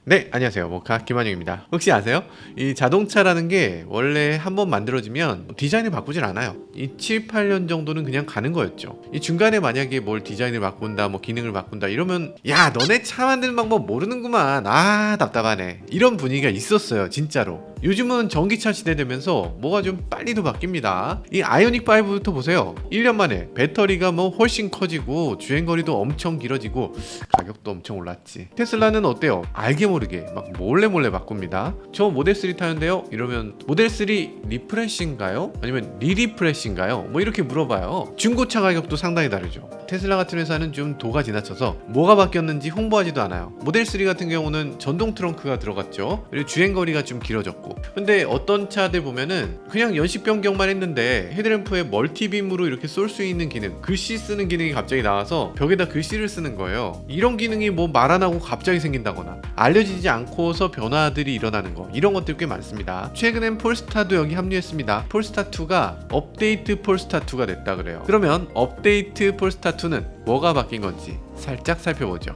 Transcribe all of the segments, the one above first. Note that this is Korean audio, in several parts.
네, 안녕하세요. 모카 김한영입니다. 혹시 아세요? 이 자동차라는 게 원래 한번 만들어지면 디자인을 바꾸질 않아요. 이 7, 8년 정도는 그냥 가는 거였죠. 이 중간에 만약에 뭘 디자인을 바꾼다, 뭐 기능을 바꾼다 이러면 야, 너네 차 만드는 방법 모르는구만. 아, 답답하네. 이런 분위기가 있었어요, 진짜로. 요즘은 전기차 시대 되면서 뭐가 좀 빨리도 바뀝니다. 이 아이오닉 5부터 보세요. 1년 만에 배터리가 뭐 훨씬 커지고 주행거리도 엄청 길어지고 가격도 엄청 올랐지. 테슬라는 어때요? 알게 모르게 막 몰래 바꿉니다. 저 모델 3 타는데요? 이러면 모델 3 리프레시인가요? 아니면 리리프레시인가요? 뭐 이렇게 물어봐요. 중고차 가격도 상당히 다르죠. 테슬라 같은 회사는 좀 도가 지나쳐서 뭐가 바뀌었는지 홍보하지도 않아요. 모델 3 같은 경우는 전동 트렁크가 들어갔죠. 그리고 주행거리가 좀 길어졌고. 근데 어떤 차들 보면은 그냥 연식 변경만 했는데 헤드램프에 멀티빔으로 이렇게 쏠 수 있는 기능, 글씨 쓰는 기능이 갑자기 나와서 벽에다 글씨를 쓰는 거예요. 이런 기능이 뭐 말 안 하고 갑자기 생긴다거나 알려지지 않고서 변화들이 일어나는 거, 이런 것들 꽤 많습니다. 최근엔 폴스타도 여기 합류했습니다. 폴스타2가 업데이트 폴스타2가 됐다 그래요. 그러면 업데이트 폴스타2는 뭐가 바뀐 건지 살짝 살펴보죠.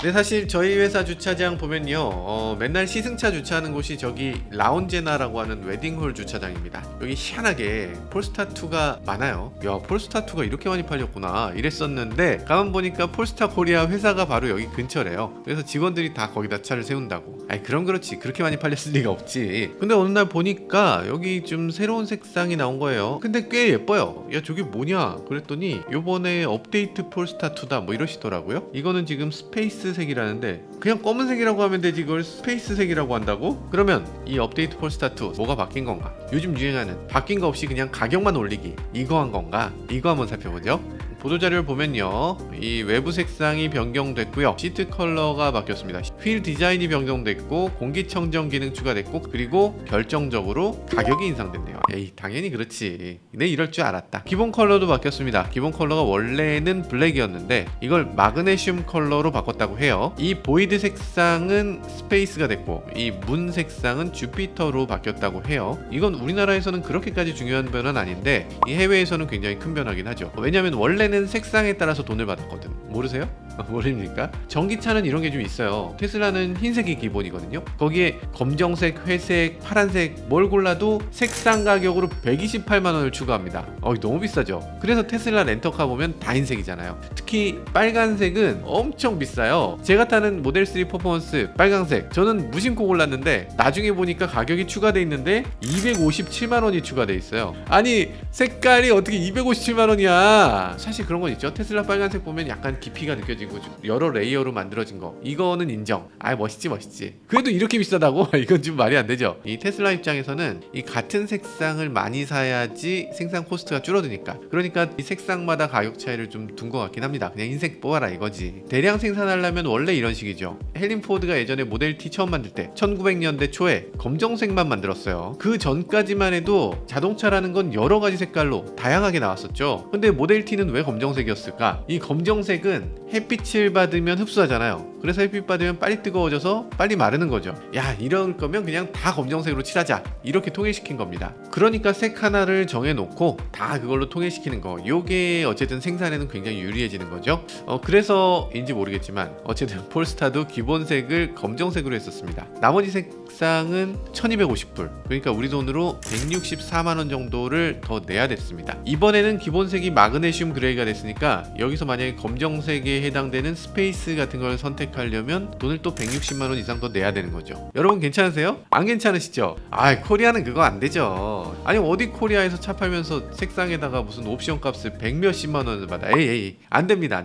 네, 사실 저희 회사 주차장 보면요, 맨날 시승차 주차하는 곳이 저기 라운제나라고 하는 웨딩홀 주차장입니다. 여기 희한하게 폴스타2가 많아요. 야, 폴스타2가 이렇게 많이 팔렸구나 이랬었는데 가만 보니까 폴스타 코리아 회사가 바로 여기 근처래요. 그래서 직원들이 다 거기다 차를 세운다고. 아이, 그럼 그렇지, 그렇게 많이 팔렸을 리가 없지. 근데 어느 날 보니까 여기 좀 새로운 색상이 나온 거예요. 근데 꽤 예뻐요. 야, 저게 뭐냐 그랬더니 요번에 업데이트 폴스타2다 뭐 이러시더라고요. 이거는 지금 스페이스 색이라는데 그냥 검은색이라고 하면 되지 이걸 스페이스색이라고 한다고? 그러면 이 업데이트 폴스타2 뭐가 바뀐 건가? 요즘 유행하는 바뀐 거 없이 그냥 가격만 올리기, 이거 한 건가? 이거 한번 살펴보죠. 보도자료를 보면요, 이 외부 색상이 변경됐고요, 시트 컬러가 바뀌었습니다. 휠 디자인이 변경됐고 공기청정 기능 추가됐고, 그리고 결정적으로 가격이 인상됐네요. 에이, 당연히 그렇지, 내 이럴 줄 알았다. 기본 컬러도 바뀌었습니다. 기본 컬러가 원래는 블랙이었는데 이걸 마그네슘 컬러로 바꿨다고 해요. 이 보이드 색상은 스페이스가 됐고 이 문 색상은 주피터로 바뀌었다고 해요. 이건 우리나라에서는 그렇게까지 중요한 변화는 아닌데 이 해외에서는 굉장히 큰 변화긴 하죠. 왜냐면 원래는 색상에 따라서 돈을 받았거든. 모르세요? 모릅니까? 전기차는 이런 게 좀 있어요. 테슬라는 흰색이 기본이거든요. 거기에 검정색, 회색, 파란색 뭘 골라도 색상 가격으로 128만 원을 추가합니다. 너무 비싸죠. 그래서 테슬라 렌터카 보면 다 흰색이잖아요. 특히 빨간색은 엄청 비싸요. 제가 타는 모델 3 퍼포먼스 빨간색, 저는 무심코 골랐는데 나중에 보니까 가격이 추가돼 있는데 257만 원이 추가돼 있어요. 아니, 색깔이 어떻게 257만 원이야? 사실 그런 건 있죠. 테슬라 빨간색 보면 약간 깊이가 느껴지고 여러 레이어로 만들어진 거, 이거는 인정. 멋있지. 그래도 이렇게 비싸다고? 이건 좀 말이 안 되죠. 이 테슬라 입장에서는 이 같은 색상을 많이 사야지 생산 코스트가 줄어드니까, 그러니까 이 색상마다 가격 차이를 좀 둔 것 같긴 합니다. 그냥 흰색 뽑아라 이거지. 대량 생산하려면 원래 이런 식이죠. 헨리 포드가 예전에 모델 T 처음 만들 때 1900년대 초에 검정색만 만들었어요. 그 전까지만 해도 자동차라는 건 여러 가지 색깔로 다양하게 나왔었죠. 근데 모델 T는 왜 검정색이었을까? 이 검정색은 햇빛을 받으면 흡수하잖아요. 그래서 햇빛 받으면 빨리 뜨거워져서 빨리 마르는 거죠. 야, 이럴 거면 그냥 다 검정색으로 칠하자, 이렇게 통일시킨 겁니다. 그러니까 색 하나를 정해놓고 다 그걸로 통일시키는 거, 요게 어쨌든 생산에는 굉장히 유리해지는 거죠. 그래서인지 모르겠지만 어쨌든 폴스타도 기본색을 검정색으로 했었습니다. 나머지 색상은 1250불, 그러니까 우리 돈으로 164만 원 정도를 더 내야 됐습니다. 이번에는 기본색이 마그네슘 그레이가 됐으니까 여기서 만약에 검정색에 해당되는 스페이스 같은 걸 선택하려면 돈을 또 160만 원 이상 더 내야 되는 거죠. 여러분 괜찮으세요? 안 괜찮으시죠? 코리아는 그거 안 되죠. 아니, 어디 코리아에서 차 팔면서 색상에다가 무슨 옵션 값을 100몇십만 원을 받아. 에이, 안 됩니다.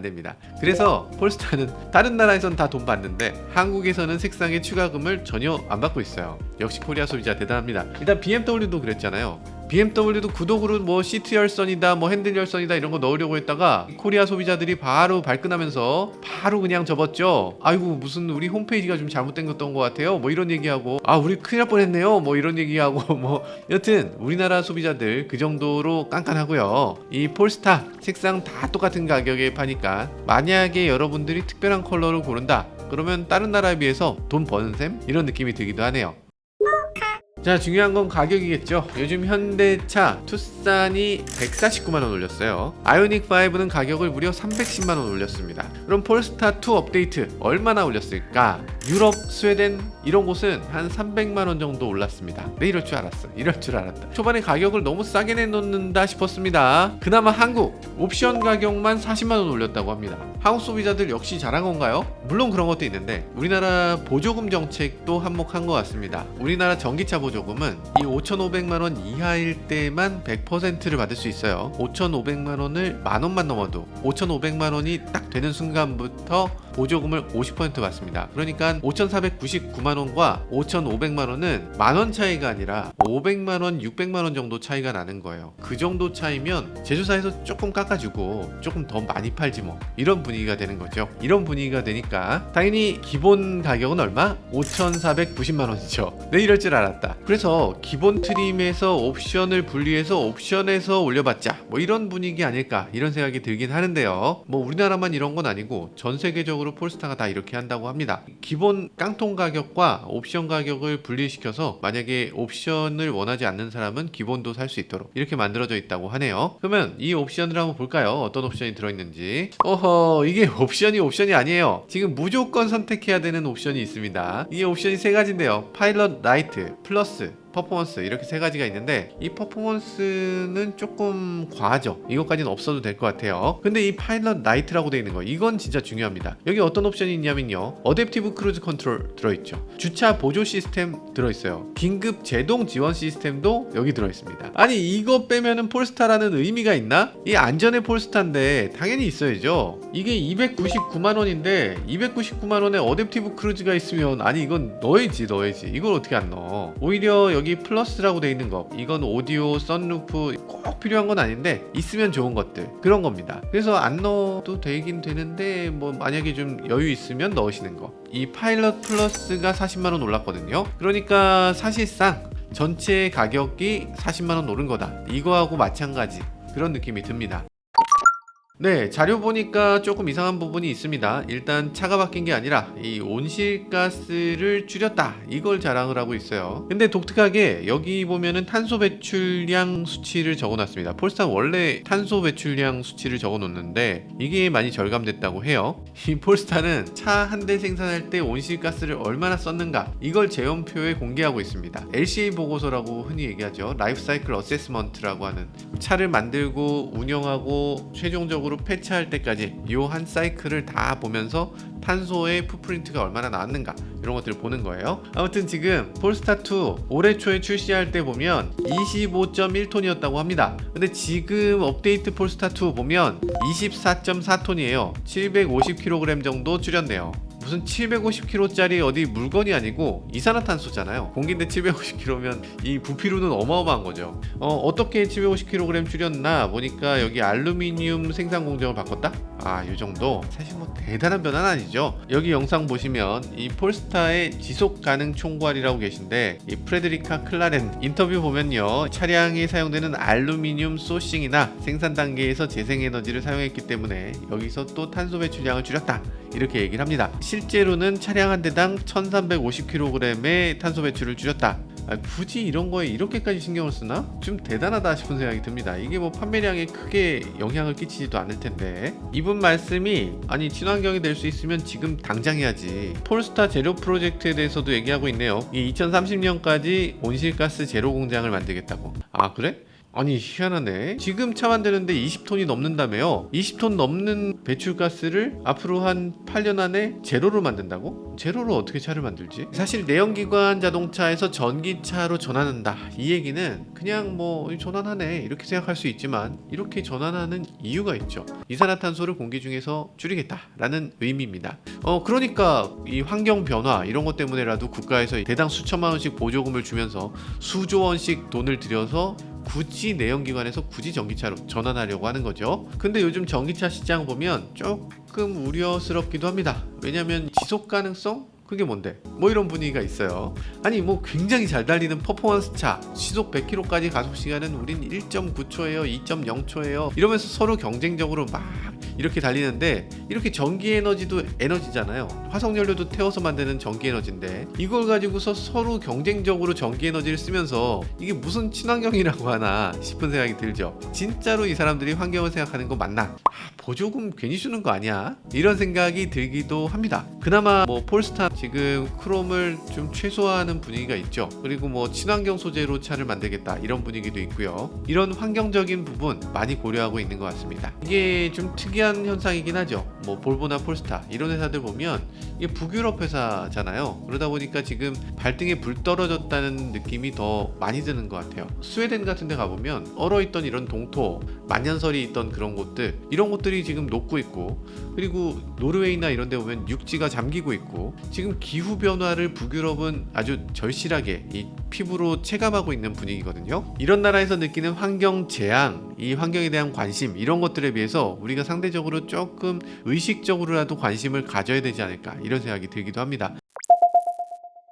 그래서 폴스타는 다른 나라에선 다 돈 받는데 한국에서는 색상의 추가금을 전혀 안 받고 있어요. 역시 코리아 소비자 대단합니다. 일단 BMW도 그랬잖아요. BMW도 구독으로 뭐 시트 열선이다, 뭐 핸들 열선이다 이런 거 넣으려고 했다가 코리아 소비자들이 바로 발끈하면서 바로 그냥 접었죠. 아이고, 무슨 우리 홈페이지가 좀 잘못된 것 같아요, 뭐 이런 얘기하고, 우리 큰일 날 뻔했네요, 뭐 이런 얘기하고, 뭐 여튼 우리나라 소비자들 그 정도로 깐깐하고요. 이 폴스타 색상 다 똑같은 가격에 파니까 만약에 여러분들이 특별한 컬러를 고른다 그러면 다른 나라에 비해서 돈 버는 셈? 이런 느낌이 들기도 하네요. 자, 중요한 건 가격이겠죠. 요즘 현대차 투싼이 149만원 올렸어요. 아이오닉 5는 가격을 무려 310만원 올렸습니다. 그럼 폴스타 2 업데이트 얼마나 올렸을까? 유럽, 스웨덴 이런 곳은 한 300만원 정도 올랐습니다. 네, 이럴 줄 알았어. 이럴 줄 알았다. 초반에 가격을 너무 싸게 내놓는다 싶었습니다. 그나마 한국 옵션 가격만 40만원 올렸다고 합니다. 한국 소비자들 역시 잘한 건가요? 물론 그런 것도 있는데 우리나라 보조금 정책도 한몫한 것 같습니다. 우리나라 전기차 보조금은 이 5,500만원 이하일 때만 100%를 받을 수 있어요. 5,500만원을 만원만 넘어도 5,500만원이 딱 되는 순간부터 보조금을 50% 받습니다. 그러니까 5,499만원과 5,500만원은 만원 차이가 아니라 500만원, 600만원 정도 차이가 나는 거예요. 그 정도 차이면 제조사에서 조금 깎아주고 조금 더 많이 팔지 뭐, 이런 분위기가 되는 거죠. 이런 분위기가 되니까 당연히 기본 가격은 얼마? 5,490만원이죠. 네, 이럴 줄 알았다. 그래서 기본 트림에서 옵션을 분리해서 옵션에서 올려봤자 뭐 이런 분위기 아닐까, 이런 생각이 들긴 하는데요. 뭐 우리나라만 이런 건 아니고 전 세계적으로 폴스타가 다 이렇게 한다고 합니다. 기본 깡통 가격과 옵션 가격을 분리시켜서 만약에 옵션을 원하지 않는 사람은 기본도 살 수 있도록 이렇게 만들어져 있다고 하네요. 그러면 이 옵션을 한번 볼까요? 어떤 옵션이 들어있는지. 이게 옵션이 아니에요. 지금 무조건 선택해야 되는 옵션이 있습니다. 이 옵션이 세 가지인데요. 파일럿 라이트, 플러스, 퍼포먼스, 이렇게 세 가지가 있는데 이 퍼포먼스는 조금 과하죠. 이것까지는 없어도 될 것 같아요. 근데 이 파일럿 라이트라고 되어 있는 거, 이건 진짜 중요합니다. 여기 어떤 옵션이 있냐면요, 어댑티브 크루즈 컨트롤 들어있죠. 주차 보조 시스템 들어있어요. 긴급 제동 지원 시스템도 여기 들어있습니다. 아니, 이거 빼면은 폴스타라는 의미가 있나? 이 안전의 폴스타인데 당연히 있어야죠. 이게 299만원인데 299만원에 어댑티브 크루즈가 있으면, 아니 이건 넣어야지. 이걸 어떻게 안 넣어? 오히려 여기 플러스라고 돼 있는 거, 이건 오디오, 선루프 꼭 필요한 건 아닌데 있으면 좋은 것들, 그런 겁니다. 그래서 안 넣어도 되긴 되는데 뭐 만약에 좀 여유 있으면 넣으시는 거. 이 파일럿 플러스가 40만원 올랐거든요. 그러니까 사실상 전체 가격이 40만원 오른 거다, 이거하고 마찬가지 그런 느낌이 듭니다. 네, 자료 보니까 조금 이상한 부분이 있습니다. 일단 차가 바뀐 게 아니라 이 온실가스를 줄였다, 이걸 자랑을 하고 있어요. 근데 독특하게 여기 보면은 탄소 배출량 수치를 적어놨습니다. 폴스타는 원래 탄소 배출량 수치를 적어놓는데 이게 많이 절감됐다고 해요. 이 폴스타는 차 한 대 생산할 때 온실가스를 얼마나 썼는가, 이걸 제원표에 공개하고 있습니다. LCA 보고서라고 흔히 얘기하죠. 라이프 사이클 어세스먼트라고 하는, 차를 만들고 운영하고 최종적으로 폐차할 때까지 이 한 사이클을 다 보면서 탄소의 풋프린트가 얼마나 나왔는가, 이런 것들을 보는 거예요. 아무튼 지금 폴스타2 올해 초에 출시할 때 보면 25.1톤이었다고 합니다. 근데 지금 업데이트 폴스타2 보면 24.4톤이에요 750kg 정도 줄였네요. 무슨 750kg짜리 어디 물건이 아니고 이산화탄소잖아요. 공기인데 750kg면 이 부피로는 어마어마한 거죠. 어떻게 750kg 줄였나 보니까 여기 알루미늄 생산 공정을 바꿨다? 요 정도. 사실 뭐 대단한 변화는 아니죠. 여기 영상 보시면 이 폴스타의 지속 가능 총괄이라고 계신데, 이 프레드리카 클라렌 인터뷰 보면요, 차량에 사용되는 알루미늄 소싱이나 생산 단계에서 재생에너지를 사용했기 때문에 여기서 또 탄소 배출량을 줄였다, 이렇게 얘기를 합니다. 실제로는 차량 한 대당 1350kg의 탄소 배출을 줄였다. 굳이 이런 거에 이렇게까지 신경을 쓰나? 좀 대단하다 싶은 생각이 듭니다. 이게 뭐 판매량에 크게 영향을 끼치지도 않을 텐데. 이분 말씀이, 아니 친환경이 될 수 있으면 지금 당장 해야지. 폴스타 제로 프로젝트에 대해서도 얘기하고 있네요. 이 2030년까지 온실가스 제로 공장을 만들겠다고. 그래? 아니 희한하네. 지금 차 만드는데 20톤이 넘는다며요. 20톤 넘는 배출가스를 앞으로 한 8년 안에 제로로 만든다고? 제로로 어떻게 차를 만들지? 사실 내연기관 자동차에서 전기차로 전환한다, 이 얘기는 그냥 뭐 전환하네 이렇게 생각할 수 있지만, 이렇게 전환하는 이유가 있죠. 이산화탄소를 공기 중에서 줄이겠다라는 의미입니다. 그러니까 이 환경 변화 이런 것 때문에라도 국가에서 대당 수천만 원씩 보조금을 주면서 수조 원씩 돈을 들여서 굳이 내연기관에서 굳이 전기차로 전환하려고 하는 거죠. 근데 요즘 전기차 시장 보면 조금 우려스럽기도 합니다. 왜냐면 지속 가능성? 그게 뭔데? 뭐 이런 분위기가 있어요. 아니 뭐 굉장히 잘 달리는 퍼포먼스 차, 시속 100km까지 가속 시간은 우린 1.9초예요, 2.0초예요. 이러면서 서로 경쟁적으로 막 이렇게 달리는데, 이렇게 전기 에너지도 에너지잖아요. 화석 연료도 태워서 만드는 전기 에너지인데 이걸 가지고서 서로 경쟁적으로 전기 에너지를 쓰면서 이게 무슨 친환경이라고 하나 싶은 생각이 들죠. 진짜로 이 사람들이 환경을 생각하는 거 맞나? 보조금 괜히 주는 거 아니야? 이런 생각이 들기도 합니다. 그나마 뭐 폴스타 지금 크롬을 좀 최소화하는 분위기가 있죠. 그리고 뭐 친환경 소재로 차를 만들겠다 이런 분위기도 있고요. 이런 환경적인 부분 많이 고려하고 있는 것 같습니다. 이게 좀 특이한 현상이긴 하죠. 뭐 볼보나 폴스타 이런 회사들 보면 이게 북유럽 회사잖아요. 그러다 보니까 지금 발등에 불 떨어졌다는 느낌이 더 많이 드는 것 같아요. 스웨덴 같은 데 가보면 얼어있던 이런 동토, 만년설이 있던 그런 곳들, 이런 곳들이 지금 녹고 있고, 그리고 노르웨이나 이런 데 보면 육지가 잠기고 있고, 지금 기후 변화를 북유럽은 아주 절실하게 이 피부로 체감하고 있는 분위기거든요. 이런 나라에서 느끼는 환경 재앙, 이 환경에 대한 관심, 이런 것들에 비해서 우리가 상대적으로 조금 의식적으로라도 관심을 가져야 되지 않을까, 이런 생각이 들기도 합니다.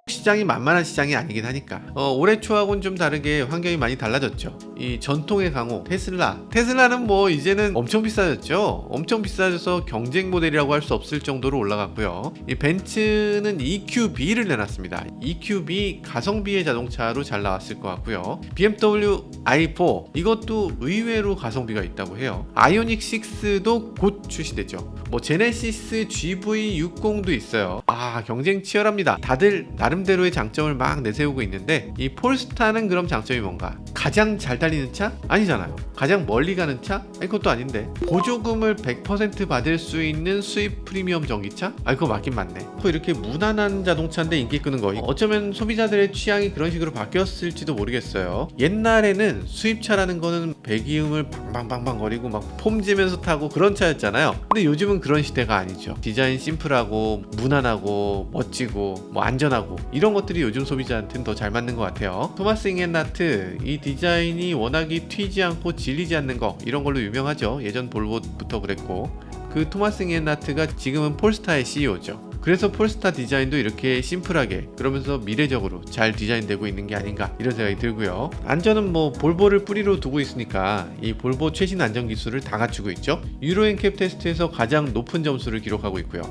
시장이 만만한 시장이 아니긴 하니까 올해 초하고는 좀 다르게 환경이 많이 달라졌죠. 이 전통의 강호 테슬라는 뭐 이제는 엄청 비싸졌죠. 엄청 비싸져서 경쟁 모델이라고 할 수 없을 정도로 올라갔고요. 이 벤츠는 EQB를 내놨습니다. EQB 가성비의 자동차로 잘 나왔을 것 같고요. BMW i4 이것도 의외로 가성비가 있다고 해요. 아이오닉 6도 곧 출시되죠. 뭐 제네시스 GV60도 있어요. 경쟁 치열합니다. 다들 나름대로의 장점을 막 내세우고 있는데, 이 폴스타는 그럼 장점이 뭔가? 가장 잘 달리는 차? 아니잖아요. 가장 멀리 가는 차? 아니 그것도 아닌데. 보조금을 100% 받을 수 있는 수입 프리미엄 전기차? 그거 맞긴 맞네. 또 이렇게 무난한 자동차인데 인기 끄는 거, 어쩌면 소비자들의 취향이 그런 식으로 바뀌었을지도 모르겠어요. 옛날에는 수입차라는 거는 배기음을 방방방방 거리고 막 폼지면서 타고 그런 차였잖아요. 근데 요즘은 그런 시대가 아니죠. 디자인 심플하고 무난하고 멋지고 뭐 안전하고 이런 것들이 요즘 소비자한테는 더 잘 맞는 것 같아요. 토마스 잉앤나트 이 디자인이 워낙이 튀지 않고 질리지 않는 거, 이런 걸로 유명하죠. 예전 볼보부터 그랬고, 그 토마스 잉앤나트가 지금은 폴스타의 CEO죠. 그래서 폴스타 디자인도 이렇게 심플하게, 그러면서 미래적으로 잘 디자인되고 있는 게 아닌가, 이런 생각이 들고요. 안전은 뭐 볼보를 뿌리로 두고 있으니까 이 볼보 최신 안전 기술을 다 갖추고 있죠. 유로엔캡 테스트에서 가장 높은 점수를 기록하고 있고요.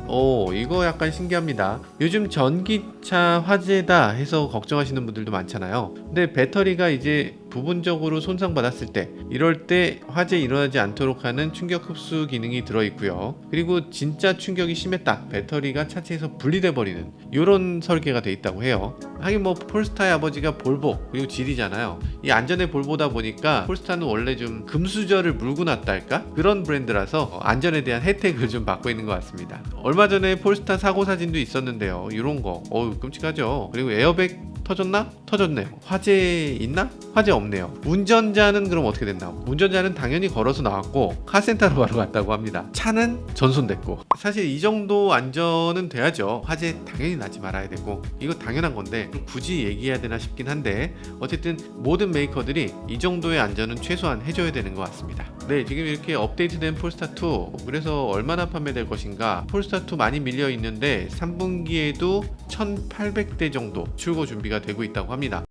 이거 약간 신기합니다. 요즘 전기차 화재다 해서 걱정하시는 분들도 많잖아요. 근데 배터리가 이제 부분적으로 손상받았을 때, 이럴 때 화재 일어나지 않도록 하는 충격 흡수 기능이 들어있고요. 그리고 진짜 충격이 심했다, 배터리가 차체에서 분리돼 버리는 이런 설계가 돼 있다고 해요. 하긴 뭐 폴스타의 아버지가 볼보 그리고 질이잖아요. 이 안전의 볼보다 보니까 폴스타는 원래 좀 금수저를 물고 놨다 할까? 그런 브랜드라서 안전에 대한 혜택을 좀 받고 있는 것 같습니다. 얼마 전에 폴스타 사고 사진도 있었는데요. 이런 거 끔찍하죠. 그리고 에어백 터졌나? 터졌네요. 화재 있나? 화재 없네요. 운전자는 그럼 어떻게 됐나? 운전자는 당연히 걸어서 나왔고 카센터로 바로 갔다고 합니다. 차는 전손됐고, 사실 이 정도 안전은 돼야죠. 화재 당연히 나지 말아야 되고, 이거 당연한 건데 굳이 얘기해야 되나 싶긴 한데, 어쨌든 모든 메이커들이 이 정도의 안전은 최소한 해줘야 되는 것 같습니다. 네, 지금 이렇게 업데이트된 폴스타2, 그래서 얼마나 판매될 것인가. 폴스타2 많이 밀려 있는데 3분기에도 1800대 정도 출고 준비가 되고 있다고 합니다.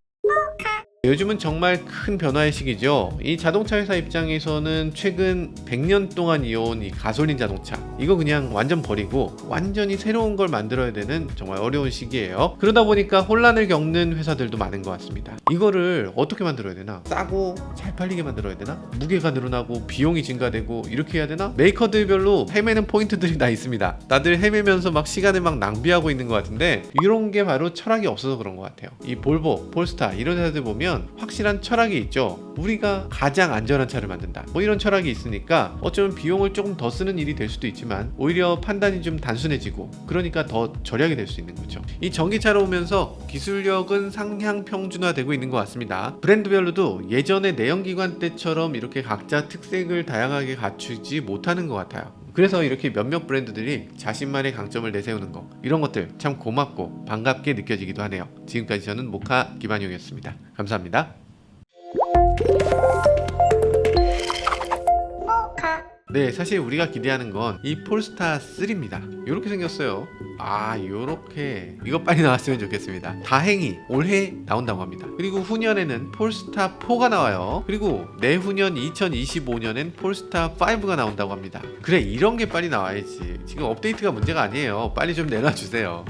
요즘은 정말 큰 변화의 시기죠. 이 자동차 회사 입장에서는 최근 100년 동안 이어온 이 가솔린 자동차, 이거 그냥 완전 버리고 완전히 새로운 걸 만들어야 되는 정말 어려운 시기예요. 그러다 보니까 혼란을 겪는 회사들도 많은 것 같습니다. 이거를 어떻게 만들어야 되나? 싸고 잘 팔리게 만들어야 되나? 무게가 늘어나고 비용이 증가되고 이렇게 해야 되나? 메이커들별로 헤매는 포인트들이 다 있습니다. 다들 헤매면서 막 시간을 막 낭비하고 있는 것 같은데, 이런 게 바로 철학이 없어서 그런 것 같아요. 이 볼보, 폴스타 이런 회사들 보면 확실한 철학이 있죠. 우리가 가장 안전한 차를 만든다, 뭐 이런 철학이 있으니까 어쩌면 비용을 조금 더 쓰는 일이 될 수도 있지만 오히려 판단이 좀 단순해지고, 그러니까 더 절약이 될 수 있는 거죠. 이 전기차로 오면서 기술력은 상향 평준화되고 있는 것 같습니다. 브랜드별로도 예전의 내연기관 때처럼 이렇게 각자 특색을 다양하게 갖추지 못하는 것 같아요. 그래서 이렇게 몇몇 브랜드들이 자신만의 강점을 내세우는 거, 이런 것들 참 고맙고 반갑게 느껴지기도 하네요. 지금까지 저는 모카 김한용이었습니다. 감사합니다. 네, 사실 우리가 기대하는 건 이 폴스타 3입니다. 이렇게 생겼어요. 요렇게 이거 빨리 나왔으면 좋겠습니다. 다행히 올해 나온다고 합니다. 그리고 후년에는 폴스타 4가 나와요. 그리고 내후년 2025년엔 폴스타 5가 나온다고 합니다. 그래, 이런 게 빨리 나와야지. 지금 업데이트가 문제가 아니에요. 빨리 좀 내놔주세요.